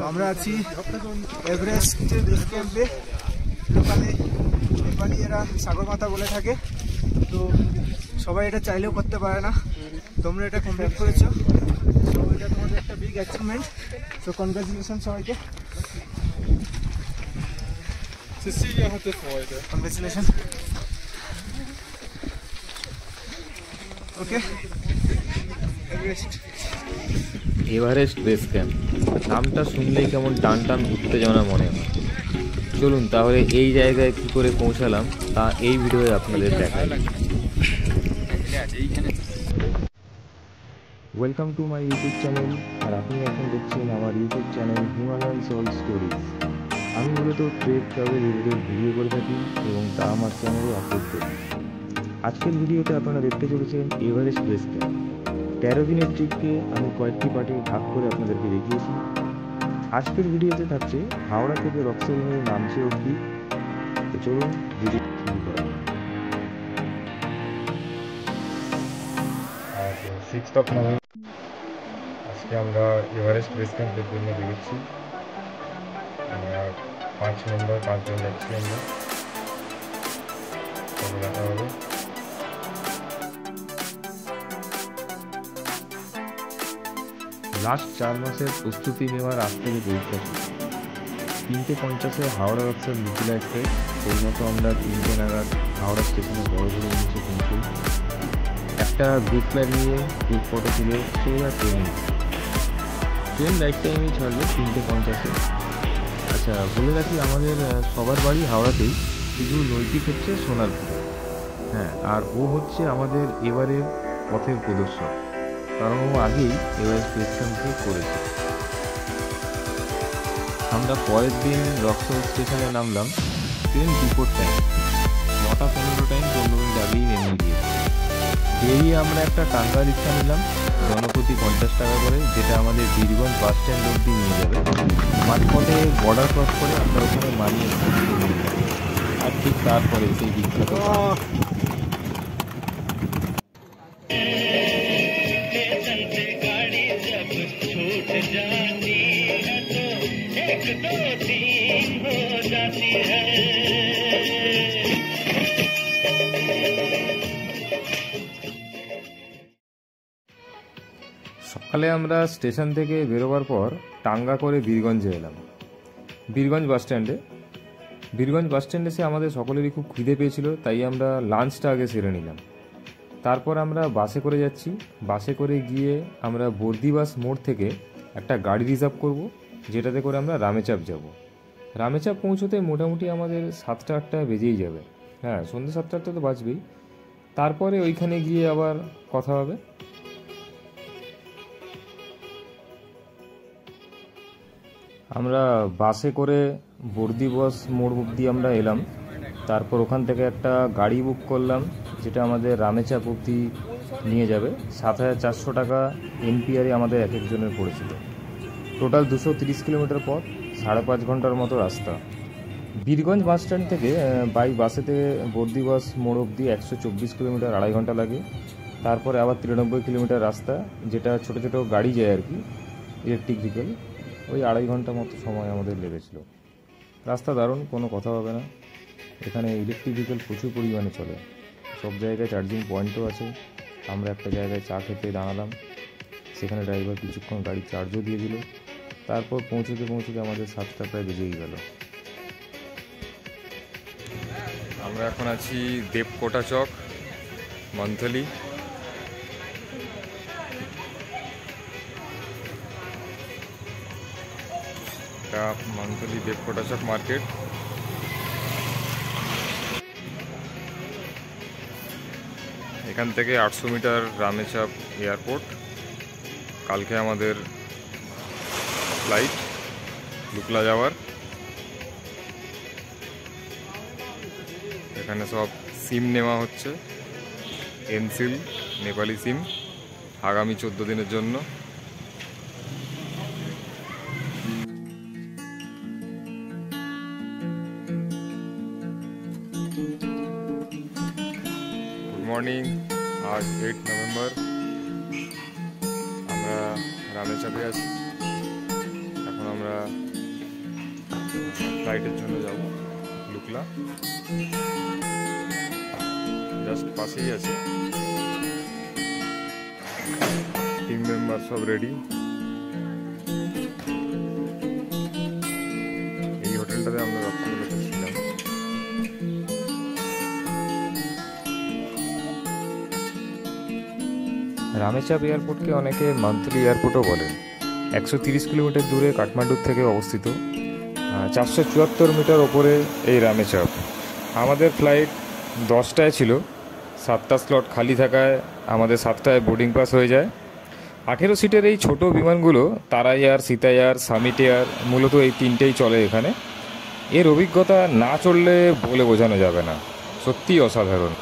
আমরা আছি Everest base ক্যাম্পে। লোকালে নেপালি এরা সাগরমাথা বলে থাকে, তো সবাই এটা চাইলেও করতে পারে না। তোমরা এটা কমপ্লিট করেছো, তো এটা তোমাদের একটা বিগ অ্যাচিভমেন্ট। সো কনগ্রাচুলেশন সবাইকে, কনগ্রাচুলেশন। ওকে, এভারেস্ট বেস ক্যাম্প নামটা শুনলেই কেমন টান টান উত্তেজনা মনে হয়। চলুন তাহলে এই জায়গায় কী করে পৌঁছালাম তা এই ভিডিওয়ে আপনাদের দেখাই। Welcome to my YouTube channel, আর আপনি এখন দেখছেন আমার YouTube channel Himalayan soul stories. আমি মূলত ট্রেক ট্রাভেল রিলেটেড ভিডিও করে থাকি এবং তা আমার চ্যানেলে আপলোড করি। আজকের ভিডিওতে আপনারা দেখতে চলেছেন এভারেস্ট বেস ক্যাম্প। 13 দিনের ট্রিপকে আমি কয়েকটি পার্টে ভাগ করে আপনাদেরকে দেখিয়েছি। আজকের ভিডিওতে থাকছে হাওড়া থেকে রক্সল হয়ে নামছে অবধি। তো চলুন ভিডিও শুরু করা। 6 নভেম্বর আজকে আমরা এভারেস্ট বেস ক্যাম্পের জন্য বেরোচ্ছি। আমরা 5 নম্বর 5 জন যাচ্ছি। আমরা তবে দেখা হবে। লাস্ট 4 মাসের প্রস্তুতি নেওয়ার আজ থেকে পরীক্ষা শুরু। 3:50-এ হাওড়া রক্সল মিছিল আসছে, সেই মতো আমরা 3টে নাগাদ হাওড়া স্টেশনে বড় করে নিচে পৌঁছই। একটা গ্রুপ প্ল্যান নিয়ে গ্রুপ ফটো তুলে সোজা ট্রেন রাইট টাইমেই ছাড়লো 3:50-এ। আচ্ছা, বলে রাখি আমাদের সবার বাড়ি হাওড়াতেই, শুধু নৈতিক হচ্ছে সোনারপুরে। হ্যাঁ, আর ও হচ্ছে আমাদের এবারের পথের প্রদর্শক, কারণ ও আগেই এভারেস্ট বেস ক্যাম্পে করেছে। আমরা পরের দিন রক্সল স্টেশনে নামলাম। ট্রেন ডিপোর টাইম 9:15 টাইম 15 মিনিট আগেই নেমে গিয়েছে। বেরিয়ে আমরা একটা টাঙ্গা রিক্সা নিলাম, জনপ্রতি 50 টাকা করে, যেটা আমাদের বীরগঞ্জ বাস স্ট্যান্ড অবধি নিয়ে যাবে। মাঝপথে বর্ডার ক্রস করে আমরা ওখানে মানিয়ে নিলাম। আর ঠিক তারপরে সেই বিখ্যাত সকালে আমরা স্টেশন থেকে বেরোবার পর টাঙ্গা করে বীরগঞ্জে এলাম। বীরগঞ্জ বাস স্ট্যান্ডে এসে আমাদের সকলেরই খুব খিদে পেয়েছিল, তাই আমরা লাঞ্চটা আগে সেরে নিলাম। তারপর আমরা বাসে করে যাচ্ছি। বাসে করে গিয়ে আমরা বর্দিবাস মোড় থেকে একটা গাড়ি রিজার্ভ করব, যেটাতে করে আমরা রামেচাপ যাব। রামেচাপ পৌঁছতে মোটামুটি আমাদের 7টা-8টা বেজেই যাবে। হ্যাঁ, সন্ধ্যে 7টা-8টা তো বাজবেই। তারপরে ওইখানে গিয়ে আবার কথা হবে। আমরা বাসে করে বর্দিবাস মোড় অবধি আমরা এলাম। তারপর ওখান থেকে একটা গাড়ি বুক করলাম, যেটা আমাদের রামেচাপ অবধি নিয়ে যাবে। 7,400 টাকা এনপিআরে আমাদের এক একজনের পড়েছিল। টোটাল 230 কিলোমিটার পথ, 5.5 ঘন্টার মতো রাস্তা। বীরগঞ্জ বাস স্ট্যান্ড থেকে বাই বাসেতে বর্দিবাস মোড় অবধি 124 কিলোমিটার, 2.5 ঘন্টা লাগে। তারপরে আবার 93 কিলোমিটার রাস্তা, যেটা ছোটো ছোটো গাড়ি যায় আর কি, ইলেকট্রিক ভেহিকেল। ওই 2.5 ঘন্টা মতো সময় আমাদের লেগেছিল। রাস্তা দারুণ, কোনো কথা হবে না। এখানে ইলেকট্রিক ভেহিকেল প্রচুর পরিমাণে চলে, সব জায়গায় চার্জিং পয়েন্টও আছে। আমরা একটা জায়গায় চা খেতে দাঁড়ালাম, সেখানে ড্রাইভার কিছুক্ষণ গাড়ি চার্জও দিয়ে দিল। তারপর পৌঁছতে আমাদের 7টা প্রায় বেজেই গেল। আমরা এখন আছি দেবকোটা চক, মন্থলি। মন্থলি দেবকোটা চক মার্কেট। এখান থেকে 800 মিটার রামেচাপ এয়ারপোর্ট। কালকে আমাদের ফ্লাইট লুকলা যাওয়ার। এখানে সব সিম নেওয়া হচ্ছে, এনসিল নেপালি সিম, আগামী 14 দিনের জন্য। গুড মর্নিং, আজ 8 নভেম্বর। আমরা রামেচাপে আছি। এখন আমরা ফ্লাইটের জন্য যাব লুকলা, জাস্ট পাশেই আছে। টিম মেম্বার সব রেডি। এই হোটেলটাতে আমরা রাত্রিবেলাতে ছিলাম। রামেচাপ এয়ারপোর্টকে অনেকে মান্থলি এয়ারপোর্টও বলেন। 130 কিলোমিটার দূরে কাঠমান্ডুর থেকে অবস্থিত, 474 মিটার ওপরে এই রামেচাপ। আমাদের ফ্লাইট 10টায় ছিল, 7টা স্লট খালি থাকায় আমাদের 7টায় বোর্ডিং পাস হয়ে যায়। 18 সিটের এই ছোট বিমানগুলো তারা air, Sita air, summit air, মূলত এই তিনটেই চলে এখানে। এর অভিজ্ঞতা না চললে বলে বোঝানো যাবে না, সত্যিই অসাধারণ।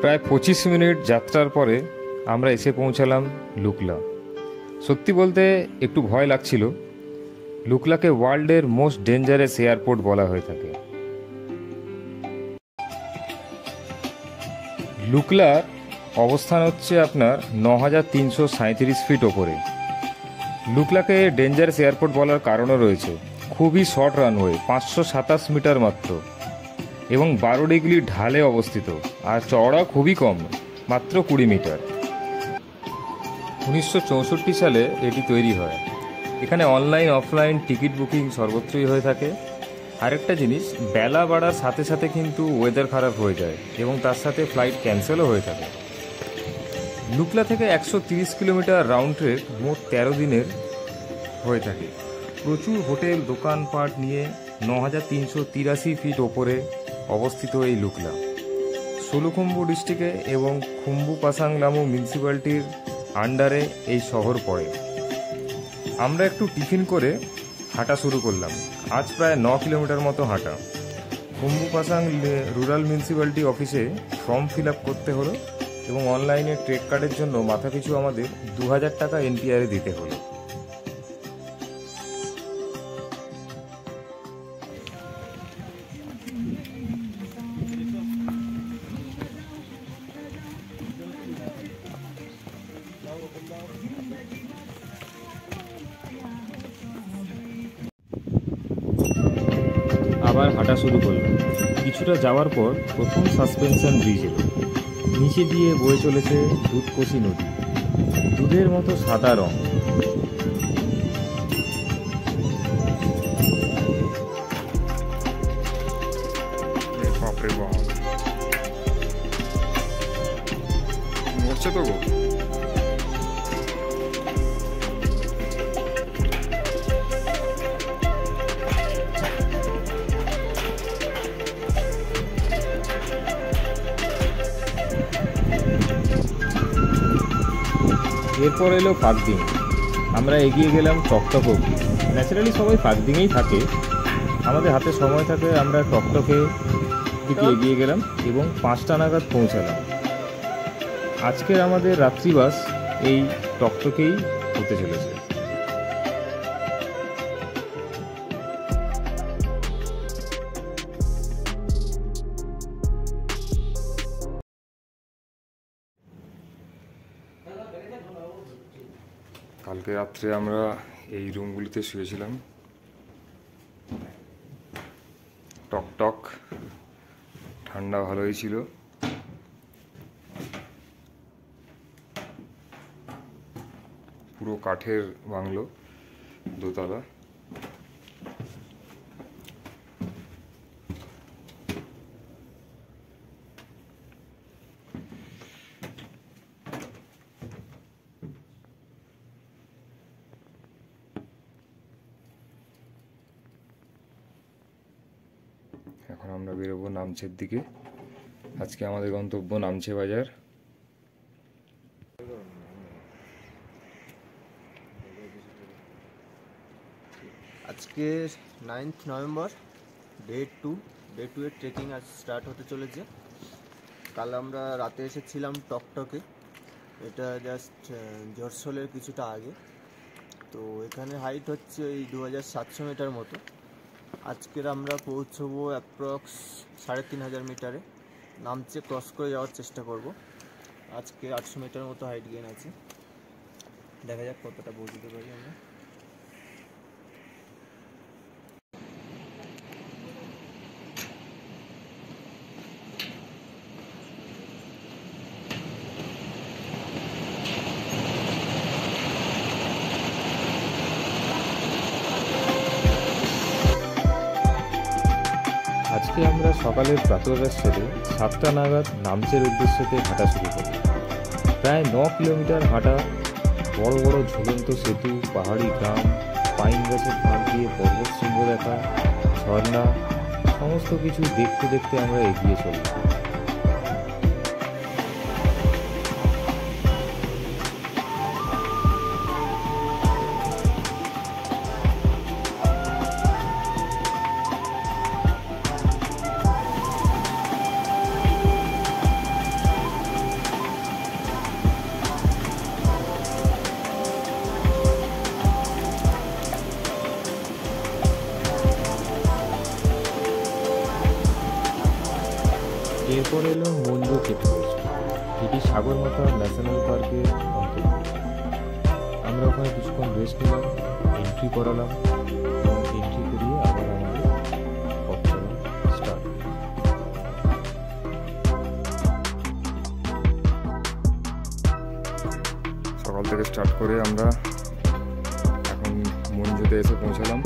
প্রায় 25 মিনিট যাত্রার পরে আমরা এসে পৌঁছালাম লুকলা। সত্যি বলতে একটু ভয় লাগছিল। লুকলাকে ওয়ার্ল্ডের মোস্ট ডেঞ্জারাস এয়ারপোর্ট বলা হয়ে থাকে। লুকলার অবস্থান হচ্ছে আপনার 9337 ফিট ওপরে। লুকলাকে ডেঞ্জারাস এয়ারপোর্ট বলার কারণও রয়েছে। খুবই শর্ট রানওয়ে, 527 মিটার মাত্র, এবং 12 ডিগ্রি ঢালে অবস্থিত, আর চওড়া খুবই কম, মাত্র 20 মিটার। 1964 সালে এটি তৈরি হয়। এখানে অনলাইন অফলাইন টিকিট বুকিং সর্বত্রই হয়ে থাকে। আরেকটা জিনিস, বেলা বাড়ার সাথে সাথে কিন্তু ওয়েদার খারাপ হয়ে যায় এবং তার সাথে ফ্লাইট ক্যান্সেলও হয়ে থাকে। লুকলা থেকে 130 কিলোমিটার রাউন্ড ট্রিপ মোট 13 দিনের হয়ে থাকে। প্রচুর হোটেল দোকানপাট নিয়ে 9383 ফিট ওপরে অবস্থিত এই লুকলা সোলুখুম্বু ডিস্ট্রিক্টে এবং খুম্বু পাসাংলামু মিউনিসিপ্যালিটির আন্ডারে এই শহর পড়ে। আমরা একটু টিফিন করে হাঁটা শুরু করলাম। আজ প্রায় 9 কিলোমিটার মতো হাঁটা। খুম্বু পাসাং রুরাল মিউনিসিপ্যালিটি অফিসে ফর্ম ফিল আপ করতে হলো এবং অনলাইনে ট্রেক কার্ডের জন্য মাথাপিছু আমাদের 2000 টাকা এনপিআরে দিতে হলো। আবার হাঁটা শুরু করলাম। কিছুটা যাওয়ার পর প্রথম সাসপেনশন ব্রিজ এলো। নিচে দিয়ে বয়ে চলেছে দুধকোশি নদী, দুধের মতো সাদা রং। তো এরপর এলো ফাঁকদিং। আমরা এগিয়ে গেলাম টকটক অবধি। ন্যাচারালি সবাই ফাঁকদিংয়েই থাকে, আমাদের হাতে সময় থাকে, আমরা টকটকে দিকে এগিয়ে গেলাম এবং 5টা নাগাদ পৌঁছালাম। আজকের আমাদের রাত্রিবাস এই টকটকেই হতে চলেছে। কালকে রাত্রে আমরা এই রুমগুলিতে শুয়েছিলাম। টকটক, ঠান্ডা ভালোই ছিল। পুরো কাঠের বাংলো, দোতলা। এখন আমরা বেরোবো নামছের দিকে। আজকে আমাদের গন্তব্য নামছে বাজার। আজকে 9th নভেম্বর, ডে 2 এর ট্রেকিং আজ স্টার্ট হতে চলেছে। কাল আমরা রাতে এসেছিলাম টকটকে, এটা জাস্ট জোরসোলের কিছুটা আগে। তো এখানে হাইট হচ্ছে এই 2700 মিটার মতো। আজকের আমরা পৌঁছবো অ্যাপ্রক্স 3500 মিটারে। নামচে ক্রস করে যাওয়ার চেষ্টা করব। আজকে 800 মিটার মতো হাইট গেইন আছে, দেখা যাক কতটা পৌঁছতে পারি আমরা। আজকে আমরা সকালের প্রাতরাশ সেরে 7টা নাগাদ নামচের উদ্দেশ্যে হাঁটা শুরু করি। প্রায় 9 কিলোমিটার হাঁটা, বড় বড় ঝুলন্ত সেতু, পাহাড়ি গ্রাম, পাইন গাছের ফাঁক দিয়ে পর্বত শৃঙ্গ দেখা, ঝর্ণা, সমস্ত কিছু দেখতে দেখতে আমরা এগিয়ে চললাম। এরপর এলো মঞ্জু চেকপোস্ট, এটি সাগরমাথা ন্যাশনাল পার্কের অন্তর্গত। আমরা ওখানে কিছুক্ষণ রেস্ট নিলাম, এন্ট্রি করালাম এবং এন্ট্রি করিয়ে আবার আমাদের পথ চলা স্টার্ট। সকাল থেকে স্টার্ট করে আমরা এখন মঞ্জুতে এসে পৌঁছালাম।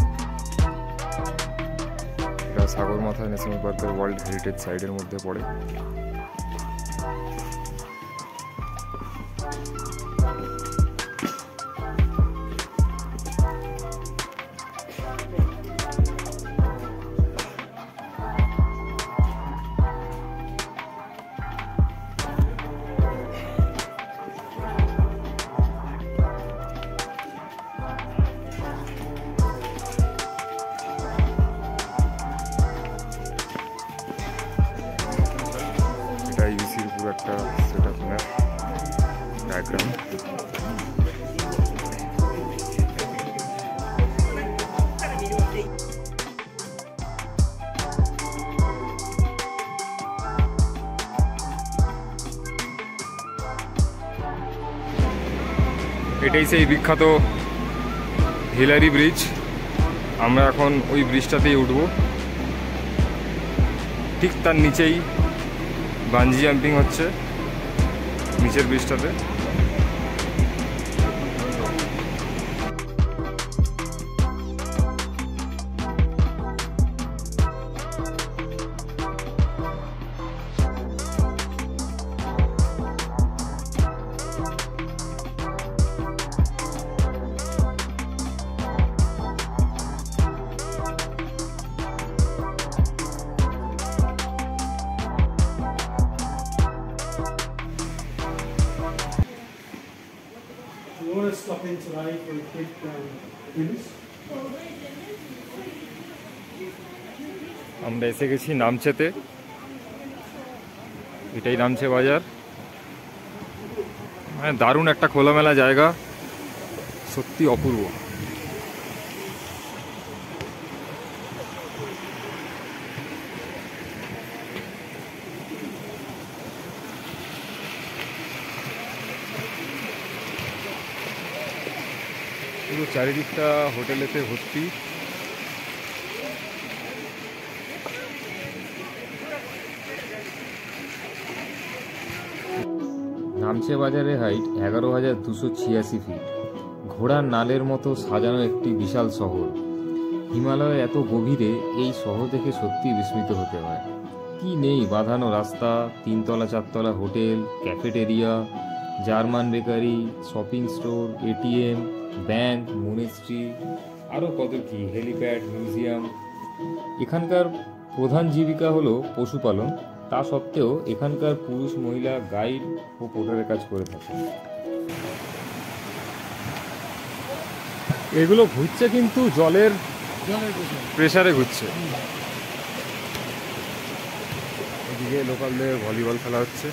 এটা সাগরমাথা ন্যাশনাল পার্কের ওয়ার্ল্ড হেরিটেজ সাইটের মধ্যে পড়ে। ইউসির পুরো একটা সেট আপ ম্যাপ ডায়াগ্রাম। এটাই সেই বিখ্যাত হিলারি ব্রিজ। আমরা এখন ওই ব্রিজটাতেই উঠবো। ঠিক তার নিচেই বাঞ্জি জাম্পিং হচ্ছে, নিচের ব্রিজটাতে। আমরা এসে গেছি নামচেতে, এটাই নামচে বাজার। মানে দারুণ একটা খোলামেলা জায়গা, সত্যি অপূর্ব। পুরো চারিদিকটা হোটেলেতে ভর্তি। নামচে বাজারের হাইট 11,286 ফিট। ঘোড়ার নালের মতো সাজানো একটি বিশাল শহর। হিমালয়ের এত গভীরে এই শহর দেখে সত্যি বিস্মিত হতে হয়। কি নেই, বাঁধানো রাস্তা, 3তলা 4তলা hotel, cafeteria, German bakery, shopping store, ATM, bank, monastery, আরও কত কি, হেলিপ্যাড, মিউজিয়াম। এখানকার প্রধান জীবিকা হলো পশুপালন। তা সত্ত্বেও এখানকার পুরুষ মহিলা গাইড ও পোর্টারের কাজ করে থাকে। এগুলো ঘুরছে কিন্তু জলের প্রেসারে ঘুরছে। এদিকে লোকালদের ভলিবল খেলা হচ্ছে।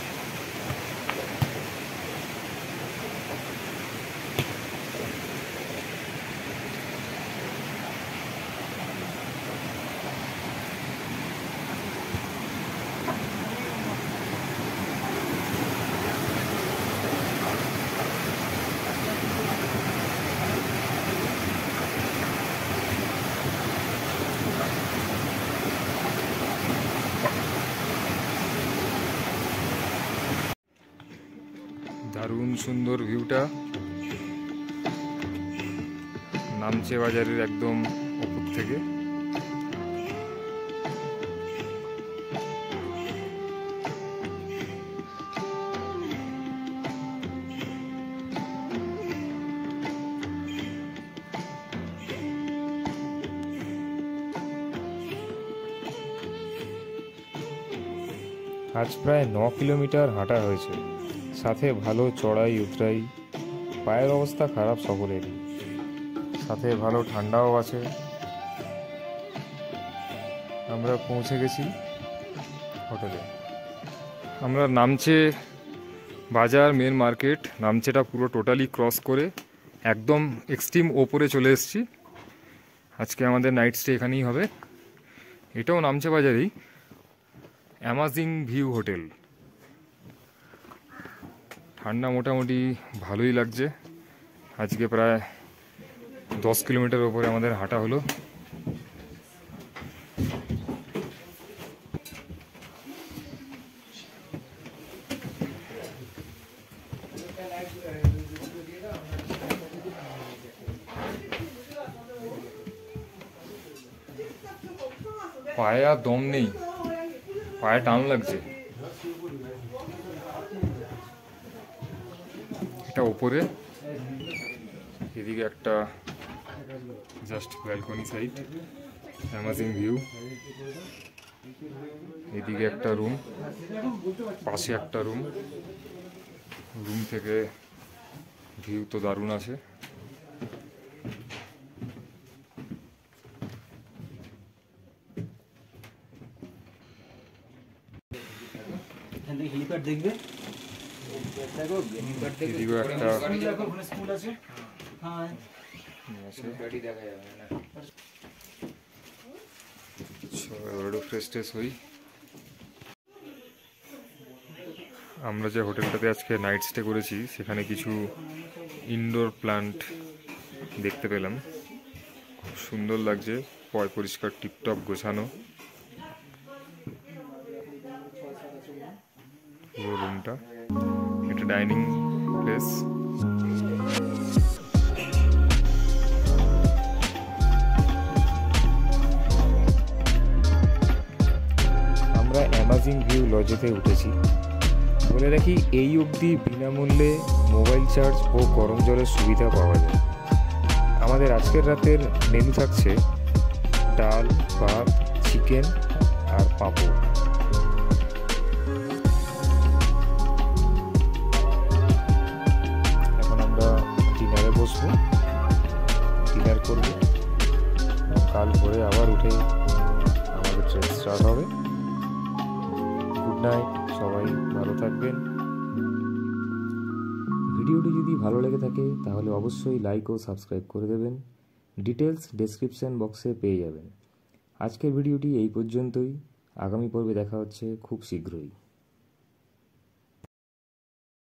দারুণ সুন্দর ভিউটা নামচে বাজারের একদম উপর থেকে। আজ প্রায় 9 কিলোমিটার হাঁটা হয়েছে, সাথে ভালো চড়াই উতরাই। পায়ের অবস্থা খারাপ সকলেরই, সাথে ভালো ঠান্ডাও আছে। আমরা পৌঁছে গেছি হোটেলে। আমরা নামচে বাজার মেন মার্কেট, নামচেটা পুরো টোটালি ক্রস করে একদম এক্সট্রিম ওপরে চলে এসেছি। আজকে আমাদের নাইট স্টে এখানেই হবে। এটাও নামচে বাজারেই, অ্যামাজিং ভিউ হোটেল। ঠান্ডা মোটামুটি ভালোই লাগছে। আজকে প্রায় 10 কিলোমিটার ওপরে আমাদের হাঁটা হলো। পায়ে আর দম নেই, পায়ে টান লাগছে। এটা ওপরে, এদিকে একটা just balcony side, amazing view. এদিকে একটা রুম, পাশে একটা রুম। রুম থেকে ভিউ তো দারুণ আছে। হেলিপ্যাড দেখবে, এদিকেও একটা স্কুল আছে। হ্যাঁ, ফ্রেশ ট্রেশ হই। আমরা যে হোটেলটাতে আজকে নাইট স্টে করেছি সেখানে কিছু ইনডোর প্লান্ট দেখতে পেলাম। খুব সুন্দর লাগছে, পরিষ্কার টিপটপ গোছানো পুরো রুমটা। এটা ডাইনিং প্লেস। আমরা অ্যামাজিং ভিউ লজেতে উঠেছি। বলে রাখি, এই অবধি বিনামূল্যে মোবাইল চার্জ ও গরম জলের সুবিধা পাওয়া যায়। আমাদের আজকের রাতের মেনু থাকছে ডাল, ভাত, চিকেন আর পাঁপড়। এখন আমরা ডিনারে বসবো। থেকে আমাদের ট্রেন স্টার্ট হবে। গুড নাইট, সবাই ভালো থাকবেন। ভিডিওটি যদি ভালো লেগে থাকে তাহলে অবশ্যই লাইক ও সাবস্ক্রাইব করে দেবেন। ডিটেলস ডেসক্রিপশন বক্সে পেয়ে যাবেন। আজকের ভিডিওটি এই পর্যন্তই। আগামী পর্বে দেখা হচ্ছে খুব শীঘ্রই।